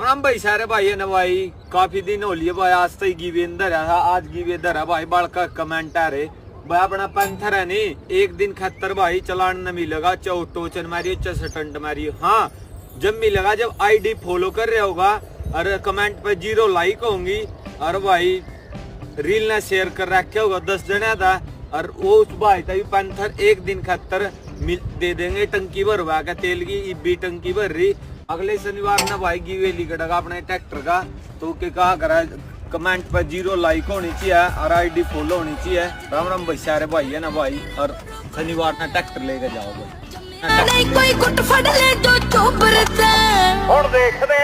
हम भाई सारे भाई है ना भाई, काफी दिन हो लिए भाई, आज तक गिवे अंदर है, आज गिवे इधर है भाई, बड़का कमेंट आ रहे भाई, अपना पंथर है नहीं, एक दिन 71 भाई चलान न मिलेगा, टोचन मारियो 64 मारियो। हाँ जब मिलेगा जब आईडी फॉलो कर रहे होगा और कमेंट पे 0 लाइक होंगी और भाई रील ने शेयर कर रखे होगा 10 जने था, और वो उस भाई तभी पंथर एक दिन 71 दे देंगे, टंकी भरवा के तेल की भी टंकी भर रही। अगले शनिवार ना भाई गिवे लिखड़ेगा अपने ट्रैक्टर का, तो के कहा करा कमेंट पर 0 लाइक होनी चाहिए और आईडी फॉलो होनी चाहिए। राम राम भाई सारे भाई है ना भाई, और शनिवार ना ट्रैक्टर लेके जाओ भाई। कोई गुट फड़ ले जो चोबरते और देखते